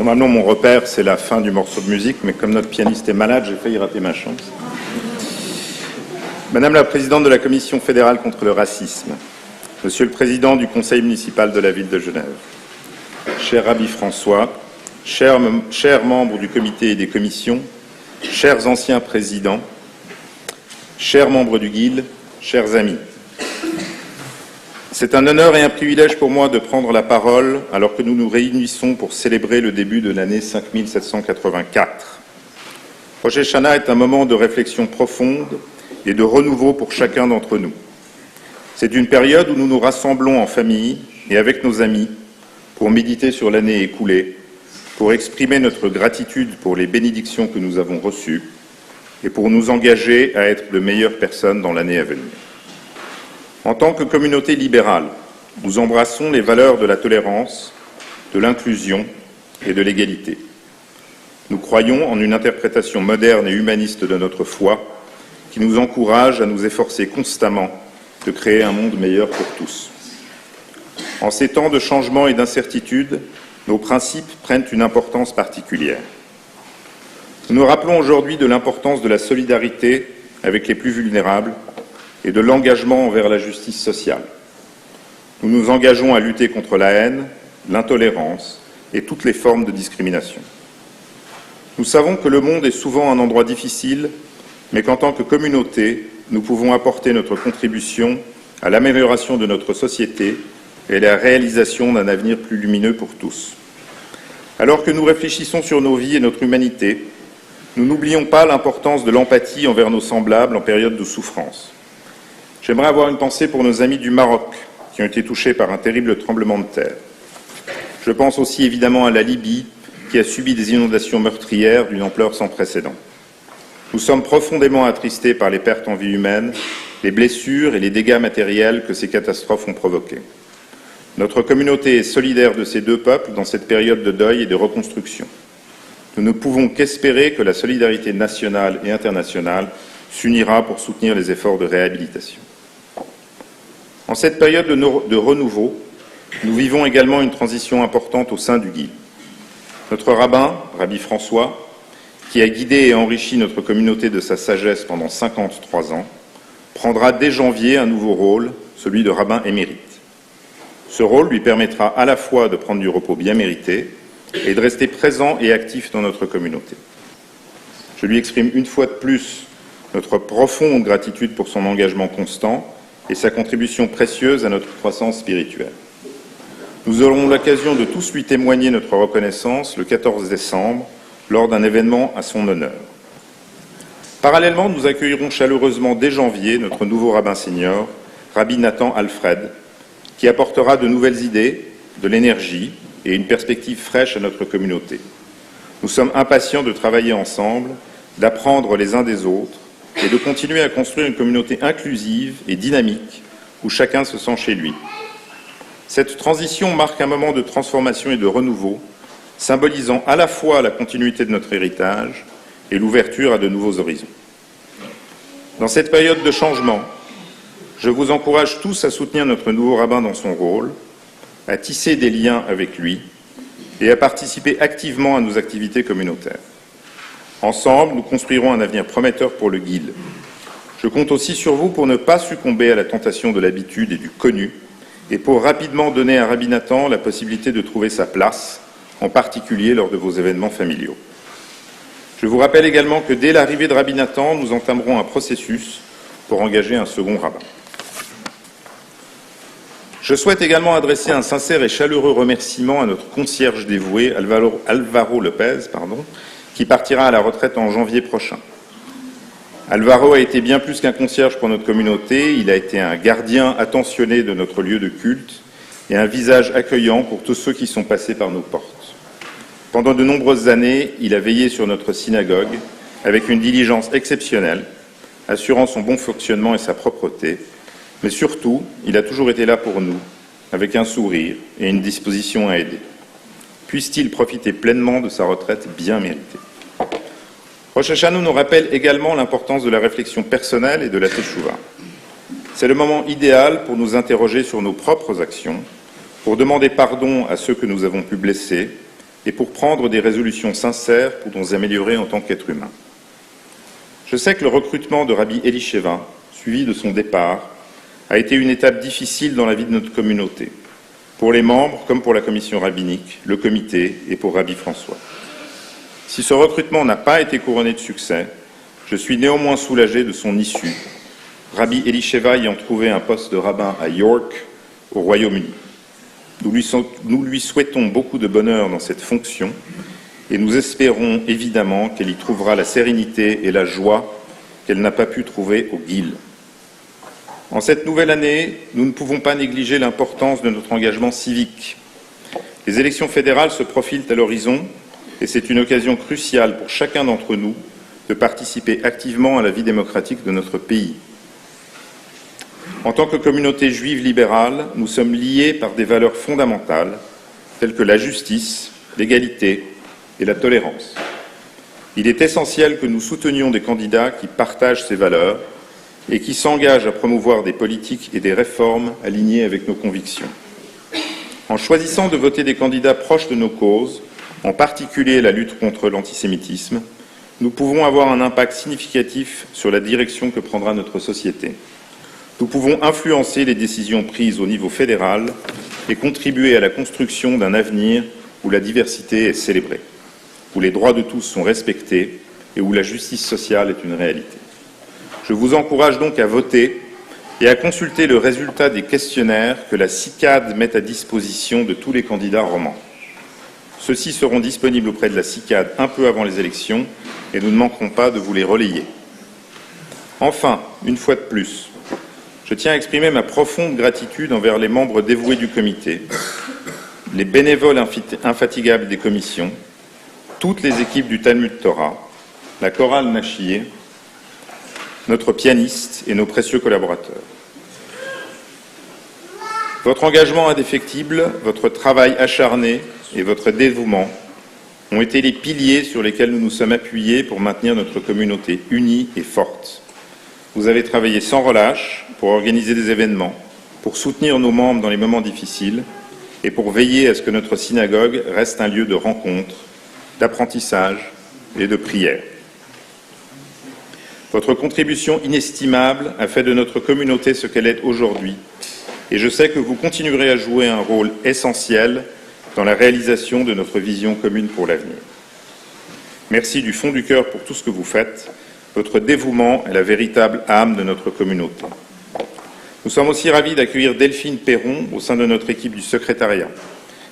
Normalement, mon repère, c'est la fin du morceau de musique, mais comme notre pianiste est malade, j'ai failli rater ma chance. Madame la Présidente de la Commission fédérale contre le racisme, Monsieur le Président du Conseil municipal de la ville de Genève, cher Rabbi François, chers membres du comité et des commissions, chers anciens présidents, chers membres du Guild, chers amis. C'est un honneur et un privilège pour moi de prendre la parole alors que nous nous réunissons pour célébrer le début de l'année 5784. Rosh Hashanah est un moment de réflexion profonde et de renouveau pour chacun d'entre nous. C'est une période où nous nous rassemblons en famille et avec nos amis pour méditer sur l'année écoulée, pour exprimer notre gratitude pour les bénédictions que nous avons reçues et pour nous engager à être de meilleures personnes dans l'année à venir. En tant que communauté libérale, nous embrassons les valeurs de la tolérance, de l'inclusion et de l'égalité. Nous croyons en une interprétation moderne et humaniste de notre foi qui nous encourage à nous efforcer constamment de créer un monde meilleur pour tous. En ces temps de changement et d'incertitude, nos principes prennent une importance particulière. Nous nous rappelons aujourd'hui de l'importance de la solidarité avec les plus vulnérables et de l'engagement envers la justice sociale. Nous nous engageons à lutter contre la haine, l'intolérance et toutes les formes de discrimination. Nous savons que le monde est souvent un endroit difficile, mais qu'en tant que communauté, nous pouvons apporter notre contribution à l'amélioration de notre société et à la réalisation d'un avenir plus lumineux pour tous. Alors que nous réfléchissons sur nos vies et notre humanité, nous n'oublions pas l'importance de l'empathie envers nos semblables en période de souffrance. J'aimerais avoir une pensée pour nos amis du Maroc qui ont été touchés par un terrible tremblement de terre. Je pense aussi évidemment à la Libye qui a subi des inondations meurtrières d'une ampleur sans précédent. Nous sommes profondément attristés par les pertes en vie humaine, les blessures et les dégâts matériels que ces catastrophes ont provoqués. Notre communauté est solidaire de ces deux peuples dans cette période de deuil et de reconstruction. Nous ne pouvons qu'espérer que la solidarité nationale et internationale s'unira pour soutenir les efforts de réhabilitation. En cette période de renouveau, nous vivons également une transition importante au sein du Guild. Notre rabbin, Rabbi François, qui a guidé et enrichi notre communauté de sa sagesse pendant 53 ans, prendra dès janvier un nouveau rôle, celui de rabbin émérite. Ce rôle lui permettra à la fois de prendre du repos bien mérité et de rester présent et actif dans notre communauté. Je lui exprime une fois de plus notre profonde gratitude pour son engagement constant et sa contribution précieuse à notre croissance spirituelle. Nous aurons l'occasion de tous lui témoigner notre reconnaissance le 14 décembre lors d'un événement à son honneur. Parallèlement, nous accueillerons chaleureusement dès janvier notre nouveau rabbin senior, Rabbi Nathan Alfred, qui apportera de nouvelles idées, de l'énergie et une perspective fraîche à notre communauté. Nous sommes impatients de travailler ensemble, d'apprendre les uns des autres et de continuer à construire une communauté inclusive et dynamique où chacun se sent chez lui. Cette transition marque un moment de transformation et de renouveau, symbolisant à la fois la continuité de notre héritage et l'ouverture à de nouveaux horizons. Dans cette période de changement, je vous encourage tous à soutenir notre nouveau rabbin dans son rôle, à tisser des liens avec lui et à participer activement à nos activités communautaires. Ensemble, nous construirons un avenir prometteur pour le Guild. Je compte aussi sur vous pour ne pas succomber à la tentation de l'habitude et du connu et pour rapidement donner à Rabbi Nathan la possibilité de trouver sa place, en particulier lors de vos événements familiaux. Je vous rappelle également que dès l'arrivée de Rabbi Nathan, nous entamerons un processus pour engager un second rabbin. Je souhaite également adresser un sincère et chaleureux remerciement à notre concierge dévoué, Alvaro Lopez, qui partira à la retraite en janvier prochain. Alvaro a été bien plus qu'un concierge pour notre communauté, il a été un gardien attentionné de notre lieu de culte et un visage accueillant pour tous ceux qui sont passés par nos portes. Pendant de nombreuses années, il a veillé sur notre synagogue avec une diligence exceptionnelle, assurant son bon fonctionnement et sa propreté, mais surtout, il a toujours été là pour nous, avec un sourire et une disposition à aider. Puisse-t-il profiter pleinement de sa retraite bien méritée. Rosh Hashanah nous rappelle également l'importance de la réflexion personnelle et de la teshuva. C'est le moment idéal pour nous interroger sur nos propres actions, pour demander pardon à ceux que nous avons pu blesser, et pour prendre des résolutions sincères pour nous améliorer en tant qu'êtres humains. Je sais que le recrutement de Rabbi Elisheva, suivi de son départ, a été une étape difficile dans la vie de notre communauté, pour les membres comme pour la commission rabbinique, le comité et pour Rabbi François. Si ce recrutement n'a pas été couronné de succès, je suis néanmoins soulagé de son issue, Rabbi Elisheva ayant trouvé un poste de rabbin à York, au Royaume-Uni. Nous lui souhaitons beaucoup de bonheur dans cette fonction et nous espérons évidemment qu'elle y trouvera la sérénité et la joie qu'elle n'a pas pu trouver au Guil. En cette nouvelle année, nous ne pouvons pas négliger l'importance de notre engagement civique. Les élections fédérales se profilent à l'horizon et c'est une occasion cruciale pour chacun d'entre nous de participer activement à la vie démocratique de notre pays. En tant que communauté juive libérale, nous sommes liés par des valeurs fondamentales telles que la justice, l'égalité et la tolérance. Il est essentiel que nous soutenions des candidats qui partagent ces valeurs et qui s'engagent à promouvoir des politiques et des réformes alignées avec nos convictions. En choisissant de voter des candidats proches de nos causes, en particulier la lutte contre l'antisémitisme, nous pouvons avoir un impact significatif sur la direction que prendra notre société. Nous pouvons influencer les décisions prises au niveau fédéral et contribuer à la construction d'un avenir où la diversité est célébrée, où les droits de tous sont respectés et où la justice sociale est une réalité. Je vous encourage donc à voter et à consulter le résultat des questionnaires que la CICAD met à disposition de tous les candidats romans. Ceux-ci seront disponibles auprès de la CICAD un peu avant les élections et nous ne manquerons pas de vous les relayer. Enfin, une fois de plus, je tiens à exprimer ma profonde gratitude envers les membres dévoués du comité, les bénévoles infatigables des commissions, toutes les équipes du Talmud Torah, la chorale Nachié, notre pianiste et nos précieux collaborateurs. Votre engagement indéfectible, votre travail acharné et votre dévouement ont été les piliers sur lesquels nous nous sommes appuyés pour maintenir notre communauté unie et forte. Vous avez travaillé sans relâche pour organiser des événements, pour soutenir nos membres dans les moments difficiles et pour veiller à ce que notre synagogue reste un lieu de rencontre, d'apprentissage et de prière. Votre contribution inestimable a fait de notre communauté ce qu'elle est aujourd'hui, et je sais que vous continuerez à jouer un rôle essentiel dans la réalisation de notre vision commune pour l'avenir. Merci du fond du cœur pour tout ce que vous faites. Votre dévouement est la véritable âme de notre communauté. Nous sommes aussi ravis d'accueillir Delphine Perron au sein de notre équipe du secrétariat.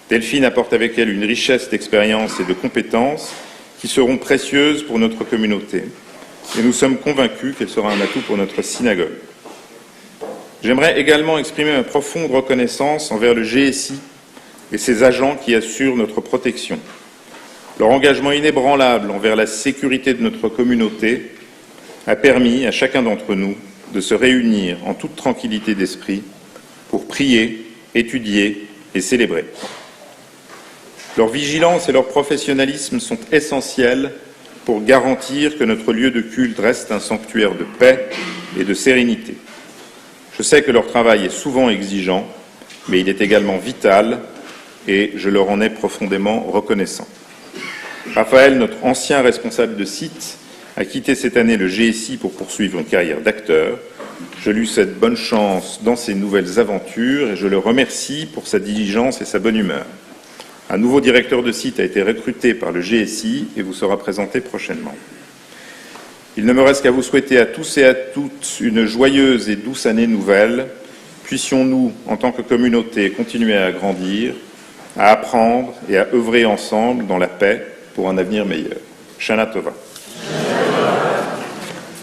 Delphine apporte avec elle une richesse d'expérience et de compétences qui seront précieuses pour notre communauté. Et nous sommes convaincus qu'elle sera un atout pour notre synagogue. J'aimerais également exprimer ma profonde reconnaissance envers le GSI et ses agents qui assurent notre protection. Leur engagement inébranlable envers la sécurité de notre communauté a permis à chacun d'entre nous de se réunir en toute tranquillité d'esprit pour prier, étudier et célébrer. Leur vigilance et leur professionnalisme sont essentiels pour garantir que notre lieu de culte reste un sanctuaire de paix et de sérénité. Je sais que leur travail est souvent exigeant, mais il est également vital et je leur en ai profondément reconnaissant. Raphaël, notre ancien responsable de site, a quitté cette année le GSI pour poursuivre une carrière d'acteur. Je lui souhaite bonne chance dans ses nouvelles aventures et je le remercie pour sa diligence et sa bonne humeur. Un nouveau directeur de site a été recruté par le GSI et vous sera présenté prochainement. Il ne me reste qu'à vous souhaiter à tous et à toutes une joyeuse et douce année nouvelle. Puissions-nous, en tant que communauté, continuer à grandir, à apprendre et à œuvrer ensemble dans la paix pour un avenir meilleur. Shana Tova.